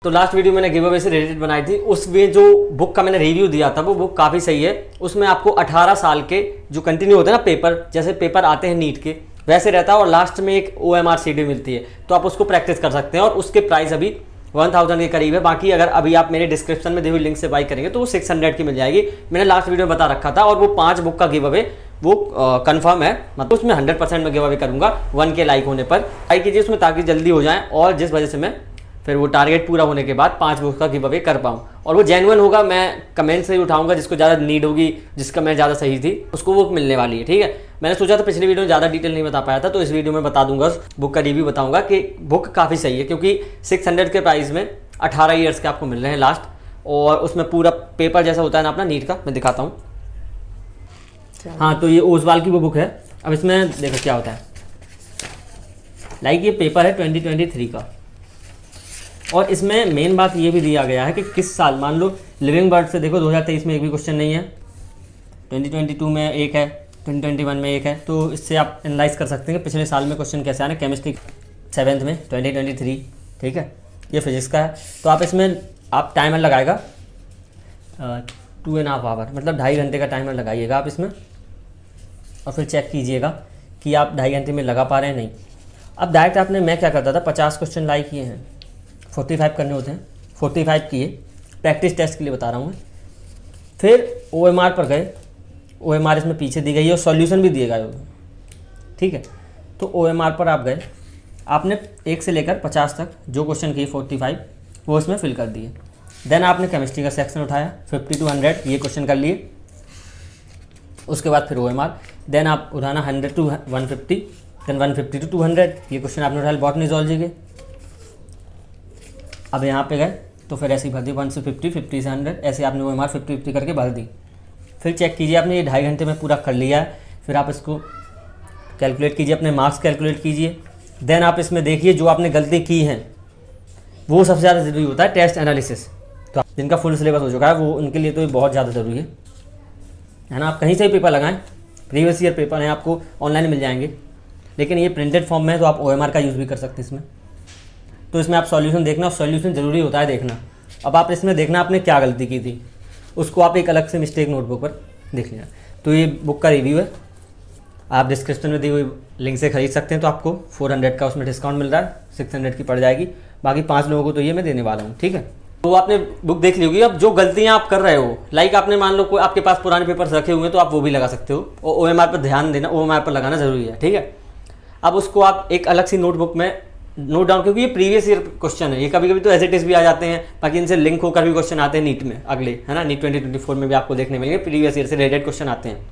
तो last video मैंने give away से रिलेटेड बनाई थी, उसमें जो बुक का मैंने रिव्यू दिया था वो बुक काफ़ी सही है। उसमें आपको 18 साल के जो कंटिन्यू होते हैं ना पेपर, जैसे पेपर आते हैं नीट के वैसे रहता है, और लास्ट में एक OMR CD मिलती है, तो आप उसको प्रैक्टिस कर सकते हैं। और उसके प्राइस अभी 1000 के करीब है। बाकी अगर अभी आप मेरे डिस्क्रिप्शन में दी हुई लिंक से बाई करेंगे तो वो 600 की मिल जाएगी। मैंने लास्ट वीडियो में बता रखा था। और वो 5 बुक का गिव अवे वो कंफर्म है, मतलब उसमें 100% में गिव अवे करूंगा 1K लाइक होने पर। लाइक कीजिए उसमें ताकि जल्दी हो जाए, और जिस वजह से मैं फिर वो टारगेट पूरा होने के बाद 5 बुक का गिव अवे कर पाऊँ। और वो जेन्युइन होगा, मैं कमेंट से ही उठाऊंगा, जिसको ज़्यादा नीड होगी, जिसका मैं ज़्यादा सही थी उसको वो मिलने वाली है। ठीक है, मैंने सोचा था पिछली वीडियो में ज़्यादा डिटेल नहीं बता पाया था, तो इस वीडियो में बता दूंगा, बुक का रिव्यू बताऊंगा कि बुक काफ़ी सही है, क्योंकि 600 के प्राइस में 18 ईयर्स के आपको मिल रहे हैं लास्ट। और उसमें पूरा पेपर जैसा होता है ना अपना नीट का, मैं दिखाता हूँ। हाँ, तो ये ओसवाल की वो बुक है। अब इसमें देखो क्या होता है। लाइक ये पेपर है 2023 का, और इसमें मेन बात ये भी दिया गया है कि किस साल, मान लो लिविंग बर्थ से देखो 2023 में एक भी क्वेश्चन नहीं है, 2022 में एक है, 2021 में एक है। तो इससे आप एनालाइज कर सकते हैं कि पिछले साल में क्वेश्चन कैसे आने। केमिस्ट्री 7th में 2023, ठीक है, ये फिजिक्स का है। तो आप इसमें आप टाइमर लगाएगा 2.5 आवर, मतलब 2.5 घंटे का टाइमर लगाइएगा आप इसमें, और फिर चेक कीजिएगा कि आप 2.5 घंटे में लगा पा रहे हैं नहीं। अब डायरेक्ट आपने, मैं क्या करता था, 50 क्वेश्चन लाइक किए हैं, 45 करने होते हैं, 45 किए, प्रैक्टिस टेस्ट के लिए बता रहा हूँ मैं। फिर OMR पर गए, OMR इसमें पीछे दी गई है और सॉल्यूशन भी दिए गए होगा, ठीक है। तो OMR पर आप गए, आपने 1 से लेकर 50 तक जो क्वेश्चन किए 45 वो इसमें फिल कर दिए। देन आपने केमिस्ट्री का सेक्शन उठाया, 50 to 100 ये क्वेश्चन कर लिए। उसके बाद फिर OMR, देन आप उठाना 100 to 150, देन 150 to 200 ये क्वेश्चन आपने उठाया बॉटनी ज़ूलॉजी के। अब यहाँ पे गए तो फिर ऐसे ही भर दी 1 से 50, 50 से 100, ऐसे आपने OMR 50-50 करके भर दी। फिर चेक कीजिए आपने ये 2.5 घंटे में पूरा कर लिया है। फिर आप इसको कैलकुलेट कीजिए, अपने मार्क्स कैलकुलेट कीजिए। देन आप इसमें देखिए जो आपने गलती की हैं वो सबसे ज़्यादा ज़रूरी होता है, टेस्ट एनालिसिस। तो जिनका फुल सिलेबस हो चुका है वो, उनके लिए तो ये बहुत ज़्यादा ज़रूरी है ना। आप कहीं से भी पेपर लगाएं, प्रीवियस ईयर पेपर हैं, आपको ऑनलाइन मिल जाएंगे, लेकिन ये प्रिंटेड फॉर्म में है तो आप OMR का यूज़ भी कर सकते हैं इसमें। तो इसमें आप सॉल्यूशन देखना, और सॉल्यूशन ज़रूरी होता है देखना। अब आप इसमें देखना आपने क्या गलती की थी, उसको आप एक अलग से मिस्टेक नोटबुक पर देख लेना। तो ये बुक का रिव्यू है, आप डिस्क्रिप्शन में दी हुई लिंक से खरीद सकते हैं। तो आपको 400 का उसमें डिस्काउंट मिल रहा है, 600 की पड़ जाएगी। बाकी 5 लोगों को तो ये मैं देने वाला हूँ, ठीक है। तो आपने बुक देख ली होगी। अब जो गलतियाँ आप कर रहे हो, लाइक आपने मान लो कोई आपके पास पुराने पेपर्स रखे हुए हैं तो आप वो भी लगा सकते हो, और OMR पर ध्यान देना, OMR पर लगाना ज़रूरी है, ठीक है। अब उसको आप एक अलग सी नोटबुक में नोट डाउन, क्योंकि ये प्रीवियस ईयर क्वेश्चन है, ये कभी कभी तो एज इट इज भी आ जाते हैं, बाकी इनसे लिंक होकर भी क्वेश्चन आते हैं नीट में अगले, है ना। नीट 2024 में भी आपको देखने मिलेंगे, प्रीवियस ईयर से रिलेटेड क्वेश्चन आते हैं।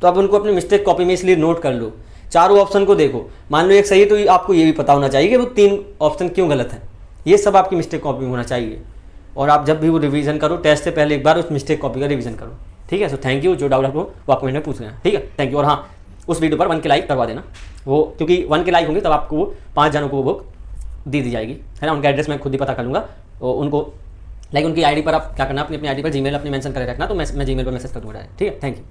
तो आप उनको अपनी मिस्टेक कॉपी में इसलिए नोट कर लो, चारों ऑप्शन को देखो। मान लो एक सही है तो आपको ये भी पता होना चाहिए कि वो 3 ऑप्शन क्यों गलत है। ये सब आपकी मिस्टेक कॉपी में होना चाहिए। और आप जब भी वो रिवीजन करो, टेस्ट से पहले एक बार उस मिस्टेक कॉपी का रिवीजन करो, ठीक है। सो थैंक यू, जो डाउट आपको वो आप कमेंट में पूछ लेना, ठीक है। Thank you. और हाँ, उस वीडियो पर 1K लाइक करवा देना, वो क्योंकि 1K लाइक होंगे तब आपको वो 5 जनों को वो बुक दी जाएगी, है ना। उनका एड्रेस मैं खुद ही पता कर लूँगा, तो उनको लाइक उनकी ID पर आप क्या करना, अपनी ID पर जीमेल अपनी मेंशन कर रखना, तो मैं जीमेल पर मैसेज कर दूँगा, ठीक है। Thank you.